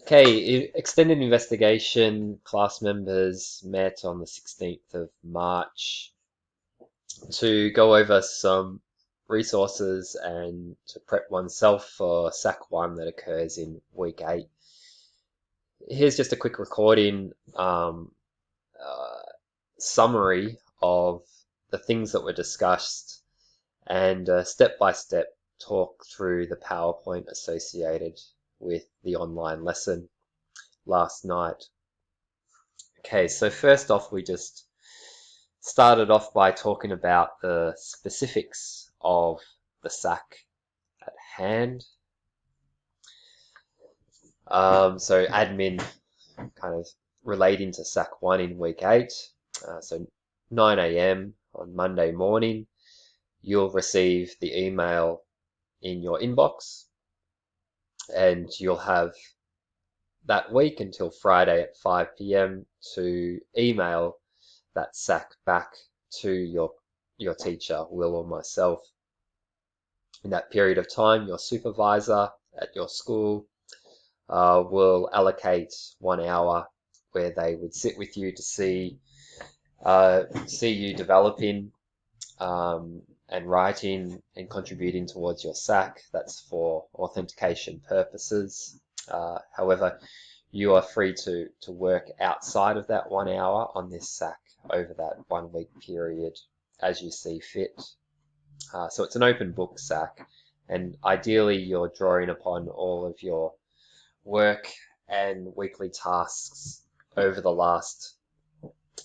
Okay, extended investigation class members met on the 16th of March to go over some resources and to prep oneself for SAC1 that occurs in week 8. Here's just a quick recording summary of the things that were discussed and a step-by-step talk through the PowerPoint associated with the online lesson last night. Okay, so first off, we just started off by talking about the specifics of the SAC at hand. So admin kind of relating to SAC1 in week 8. So 9 a.m. on Monday morning, you'll receive the email in your inbox, and you'll have that week until Friday at 5 p.m. to email that SAC back to your teacher, Will or myself. In that period of time, your supervisor at your school will allocate 1 hour where they would sit with you to see you developing and writing and contributing towards your SAC. That's for authentication purposes. However, you are free to work outside of that 1 hour on this SAC over that 1 week period as you see fit. So it's an open book SAC, and ideally you're drawing upon all of your work and weekly tasks over the last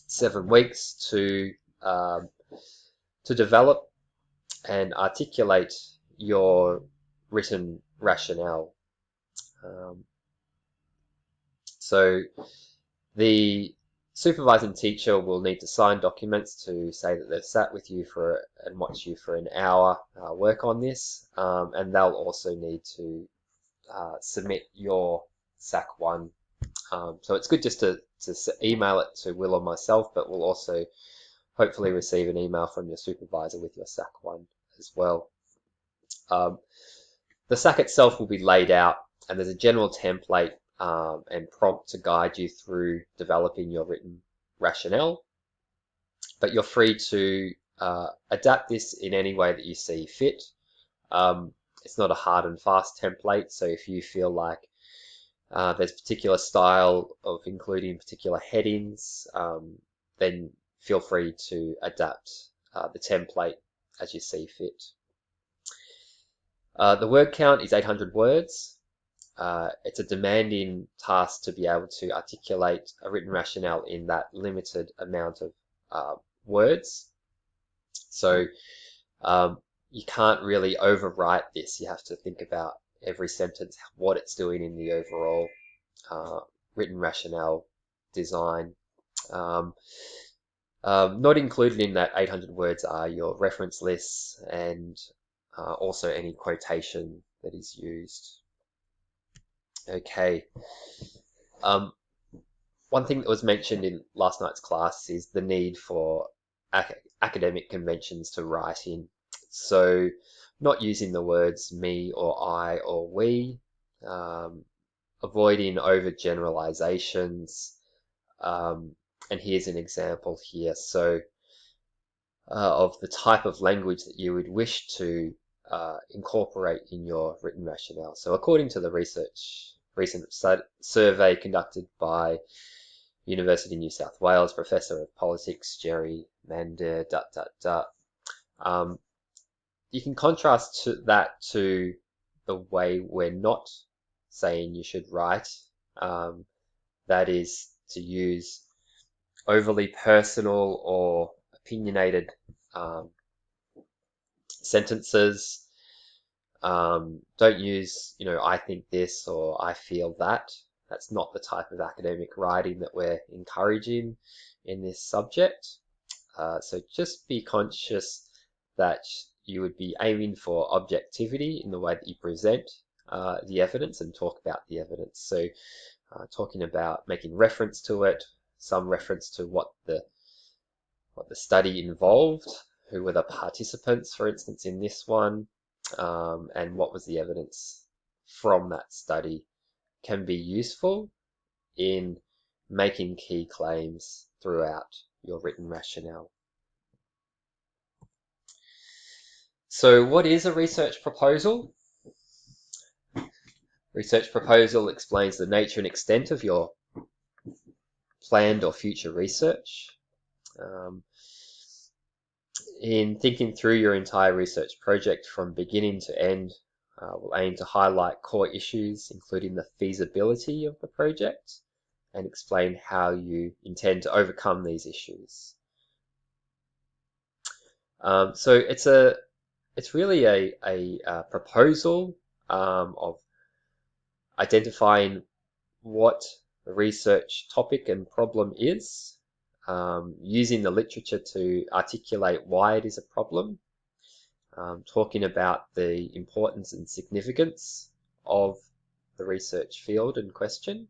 7 weeks to develop and articulate your written rationale. So the supervising teacher will need to sign documents to say that they've sat with you and watched you for an hour work on this, and they'll also need to submit your SAC1. So it's good just to email it to Will or myself, but we'll also hopefully receive an email from your supervisor with your SAC1 as well. The SAC itself will be laid out, and there's a general template and prompt to guide you through developing your written rationale, but you're free to adapt this in any way that you see fit. It's not a hard and fast template, so if you feel like there's a particular style of including particular headings, then feel free to adapt the template as you see fit. The word count is 800 words. It's a demanding task to be able to articulate a written rationale in that limited amount of words. So you can't really overwrite this. You have to think about every sentence, what it's doing in the overall written rationale design. Not included in that 800 words are your reference lists and also any quotation that is used. Okay. One thing that was mentioned in last night's class is the need for academic conventions to write in. So not using the words me or I or we, avoiding overgeneralizations. And here's an example here. So of the type of language that you would wish to incorporate in your written rationale. So according to the recent survey conducted by University of New South Wales, Professor of Politics, Jerry Mander, you can contrast that to the way we're not saying you should write. That is to use overly personal or opinionated sentences. Don't use, I think this or I feel that. That's not the type of academic writing that we're encouraging in this subject. So just be conscious that you would be aiming for objectivity in the way that you present the evidence and talk about the evidence. So talking about making reference to it, some reference to what the study involved, who were the participants, for instance, in this one, and what was the evidence from that study can be useful in making key claims throughout your written rationale. So what is a research proposal? Research proposal explains the nature and extent of your planned or future research. In thinking through your entire research project from beginning to end, we'll aim to highlight core issues, including the feasibility of the project, and explain how you intend to overcome these issues. So it's really a proposal of identifying what the research topic and problem is, using the literature to articulate why it is a problem, talking about the importance and significance of the research field in question,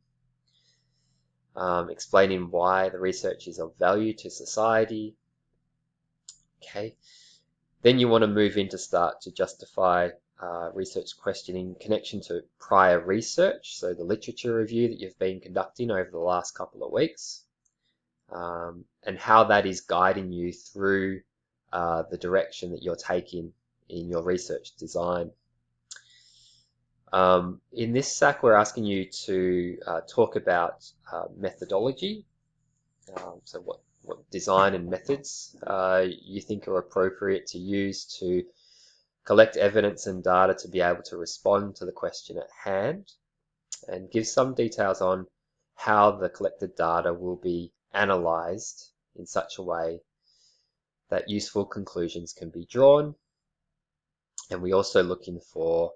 explaining why the research is of value to society. Okay, then you want to move in to start to justify research question in connection to prior research, so the literature review that you've been conducting over the last couple of weeks, and how that is guiding you through the direction that you're taking in your research design. In this SAC, we're asking you to talk about methodology, so what design and methods you think are appropriate to use to collect evidence and data to be able to respond to the question at hand, and give some details on how the collected data will be analyzed in such a way that useful conclusions can be drawn. And we're also looking for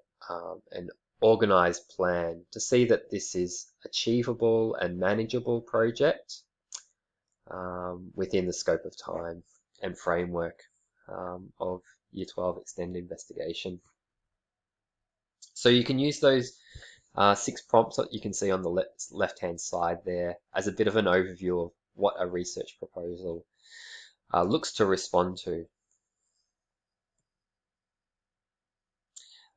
an organized plan to see that this is achievable and manageable project within the scope of time and framework of Year 12 Extended Investigation. So you can use those 6 prompts that you can see on the left-hand side there as a bit of an overview of what a research proposal looks to respond to.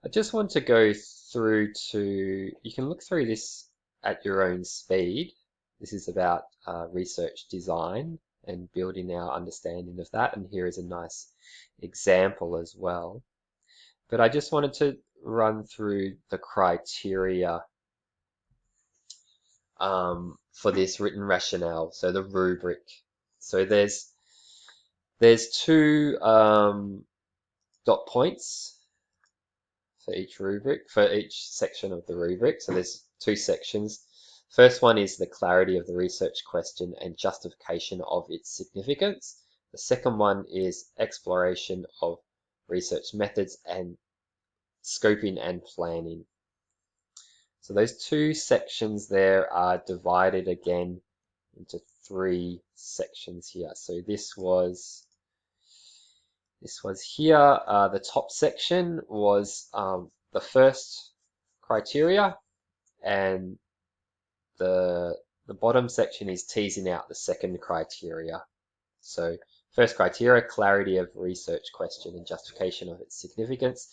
I just want to go through to, you can look through this at your own speed. This is about research design and building our understanding of that, and here is a nice example as well. But I just wanted to run through the criteria for this written rationale, so the rubric. So there's 2 dot points for each rubric, for each section of the rubric. So there's 2 sections. First one is the clarity of the research question and justification of its significance. The second one is exploration of research methods and scoping and planning. So those 2 sections there are divided again into 3 sections here. So this was here. The top section was the first criteria, and the bottom section is teasing out the second criteria. So first criteria, clarity of research question and justification of its significance.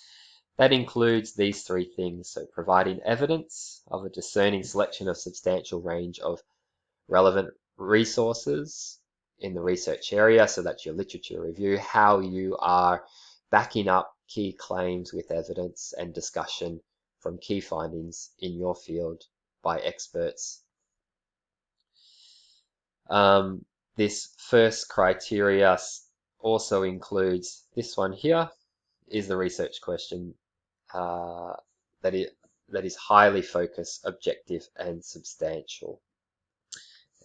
That includes these 3 things. So providing evidence of a discerning selection of substantial range of relevant resources in the research area. So that's your literature review, how you are backing up key claims with evidence and discussion from key findings in your field by experts. This first criteria also includes this one here, is the research question that is highly focused, objective, and substantial.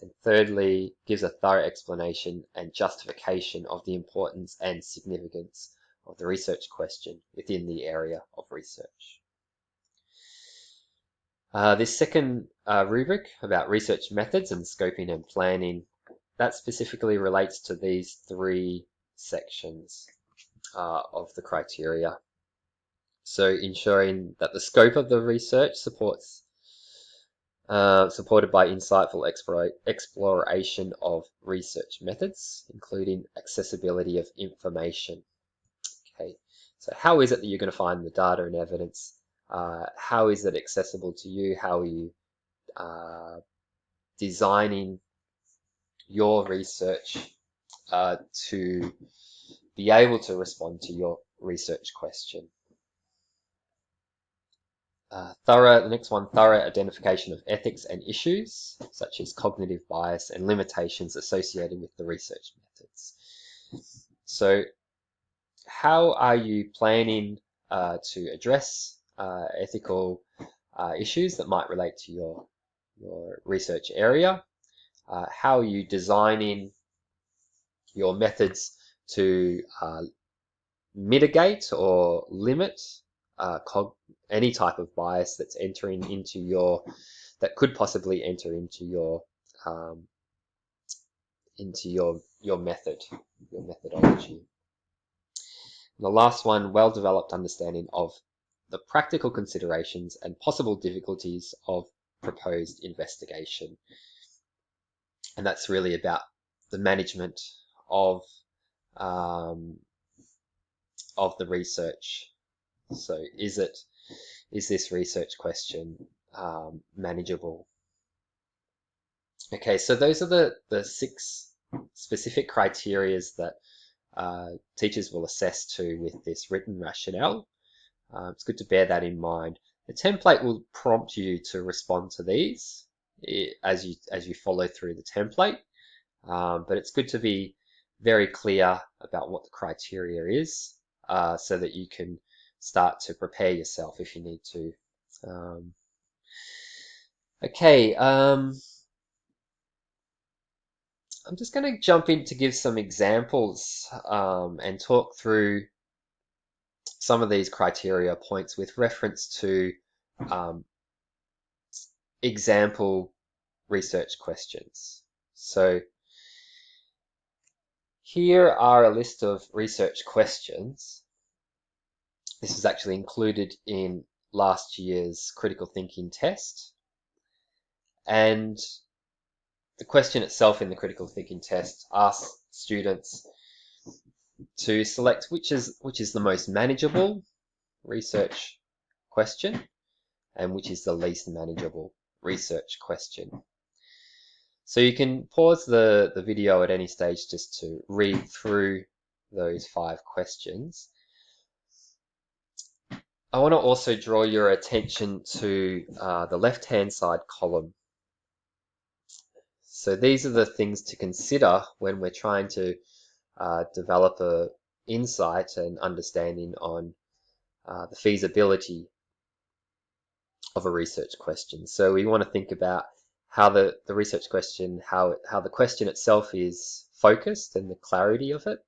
And thirdly, gives a thorough explanation and justification of the importance and significance of the research question within the area of research. This second rubric about research methods and scoping and planning, that specifically relates to these 3 sections of the criteria. So ensuring that the scope of the research supported by insightful exploration of research methods, including accessibility of information. Okay, so how is it that you're going to find the data and evidence? How is it accessible to you? How are you designing your research to be able to respond to your research question. The next one, thorough identification of ethics and issues, such as cognitive bias and limitations associated with the research methods. So how are you planning to address ethical issues that might relate to your research area? How are you designing your methods to mitigate or limit any type of bias that's entering into that could possibly enter into your methodology. And the last one, well-developed understanding of the practical considerations and possible difficulties of proposed investigation. And that's really about the management of the research. So is this research question manageable? Okay, so those are the 6 specific criteria that teachers will assess to with this written rationale. It's good to bear that in mind. The template will prompt you to respond to these as you follow through the template, but it's good to be very clear about what the criteria is so that you can start to prepare yourself if you need to. Okay, I'm just going to jump in to give some examples and talk through some of these criteria points with reference to example research questions. So here are a list of research questions. This is actually included in last year's critical thinking test. And the question itself in the critical thinking test asks students to select which is the most manageable research question and which is the least manageable research question. So you can pause the video at any stage just to read through those 5 questions. I want to also draw your attention to the left-hand side column. So these are the things to consider when we're trying to develop an insight and understanding on the feasibility of a research question. So we want to think about how the research question, how the question itself is focused and the clarity of it.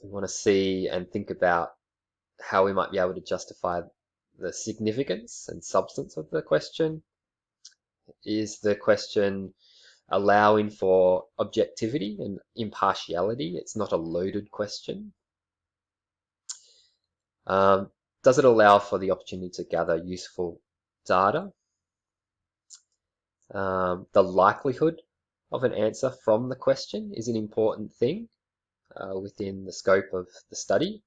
We want to see and think about how we might be able to justify the significance and substance of the question. Is the question allowing for objectivity and impartiality? It's not a loaded question. Does it allow for the opportunity to gather useful data? The likelihood of an answer from the question is an important thing within the scope of the study.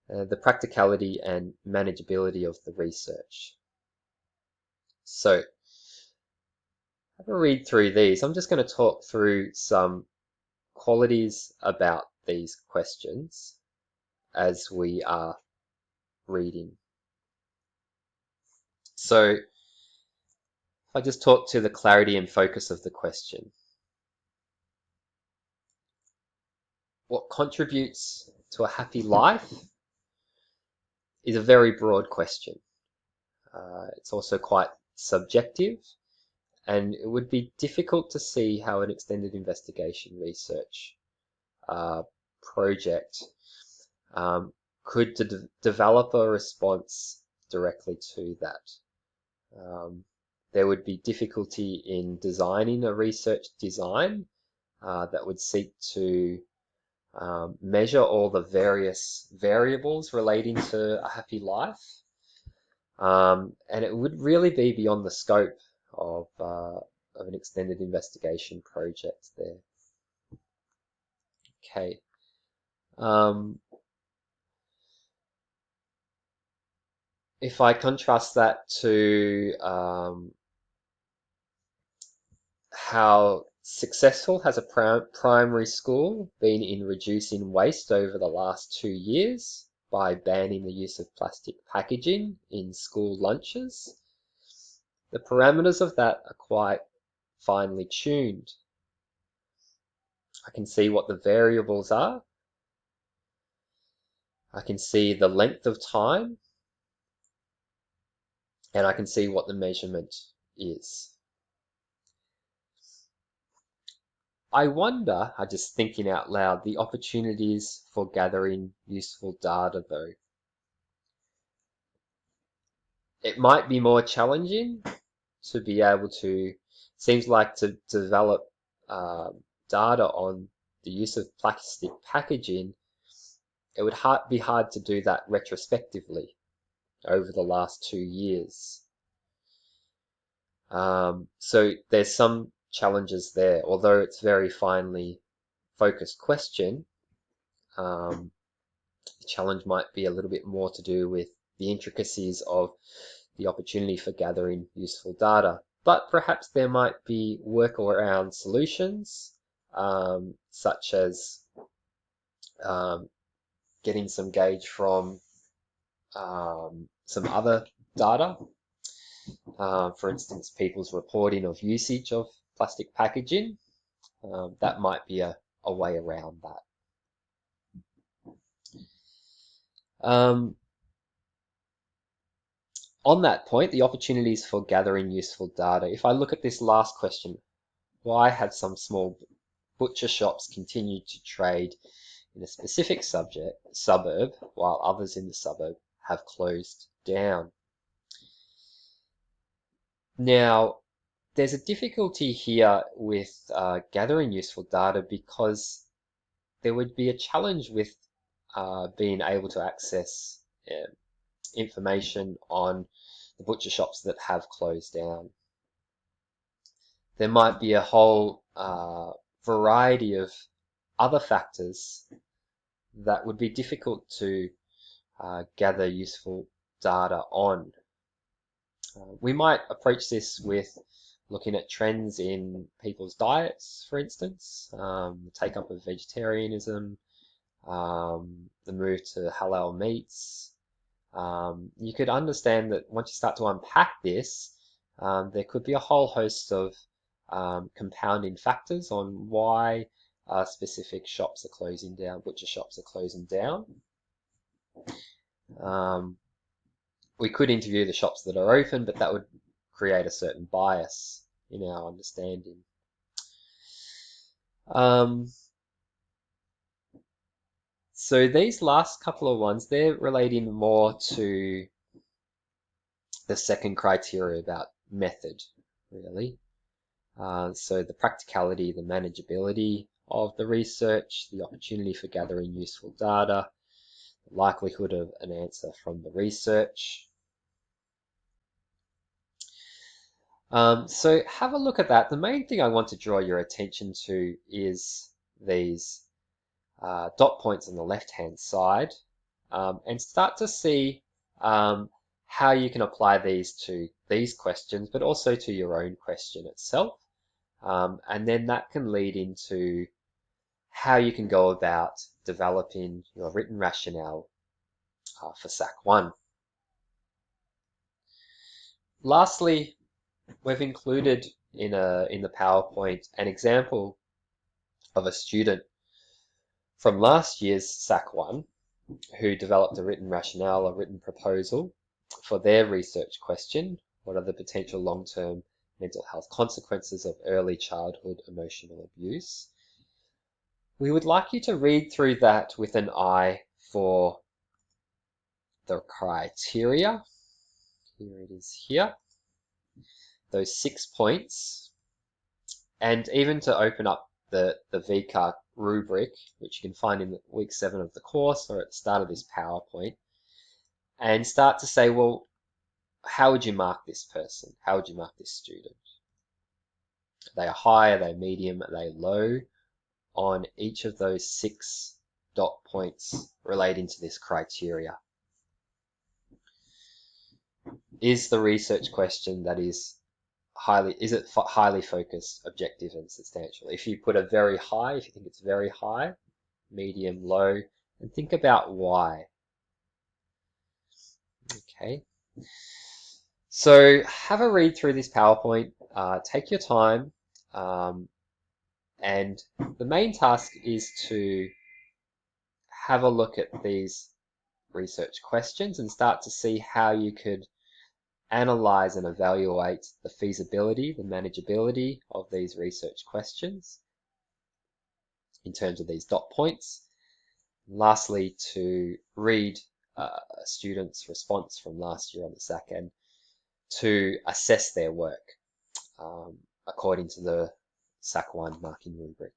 The practicality and manageability of the research. So, have a read through these. I'm just going to talk through some qualities about these questions as we are reading. So, if I just talk to the clarity and focus of the question. What contributes to a happy life is a very broad question. It's also quite subjective, and it would be difficult to see how an extended investigation research project could develop a response directly to that. There would be difficulty in designing a research design that would seek to measure all the various variables relating to a happy life. And it would really be beyond the scope of an extended investigation project there. Okay. if I contrast that to how successful has a primary school been in reducing waste over the last 2 years by banning the use of plastic packaging in school lunches, the parameters of that are quite finely tuned. I can see what the variables are. I can see the length of time, and I can see what the measurement is. I wonder, I'm just thinking out loud, the opportunities for gathering useful data though. It might be more challenging to be able to, seems like to develop data on the use of plastic packaging, it would be hard to do that retrospectively over the last 2 years. So there's some challenges there, although it's very finely focused question. The challenge might be a little bit more to do with the intricacies of the opportunity for gathering useful data. But perhaps there might be workaround solutions, such as getting some gauge from some other data. For instance, people's reporting of usage of plastic packaging. That might be a way around that. On that point, the opportunities for gathering useful data. If I look at this last question, why have some small butcher shops continued to trade in a specific suburb while others in the suburb have closed down? Now, there's a difficulty here with gathering useful data because there would be a challenge with being able to access information on the butcher shops that have closed down. There might be a whole variety of other factors that would be difficult to gather useful data on. We might approach this with looking at trends in people's diets, for instance, the take-up of vegetarianism, the move to halal meats. You could understand that once you start to unpack this, there could be a whole host of compounding factors on why specific shops are closing down, butcher shops are closing down. We could interview the shops that are open, but that would create a certain bias in our understanding. So these last couple of ones, they're relating more to the second criteria about method, really. So the practicality, the manageability of the research, the opportunity for gathering useful data, the likelihood of an answer from the research. So have a look at that. The main thing I want to draw your attention to is these dot points on the left-hand side, and start to see how you can apply these to these questions, but also to your own question itself. And then that can lead into how you can go about developing your written rationale for SAC1. Lastly, we've included in the PowerPoint an example of a student from last year's SAC1 who developed a written rationale, a written proposal for their research question: what are the potential long-term mental health consequences of early childhood emotional abuse? We would like you to read through that with an eye for the criteria. Here it is here. Those 6 points, and even to open up the VCAR rubric, which you can find in week 7 of the course or at the start of this PowerPoint, and start to say, well, how would you mark this person? How would you mark this student? Are they high? Are they medium? Are they low on each of those 6 dot points relating to this criteria? is the research question that is highly focused, objective, and substantial? If you put a very high, if you think it's very high, medium, low, and think about why. Okay. So have a read through this PowerPoint, take your time, and the main task is to have a look at these research questions and start to see how you could analyze and evaluate the feasibility, the manageability of these research questions in terms of these dot points. And lastly, to read a student's response from last year on the SAC and to assess their work according to the SAC1 marking rubric.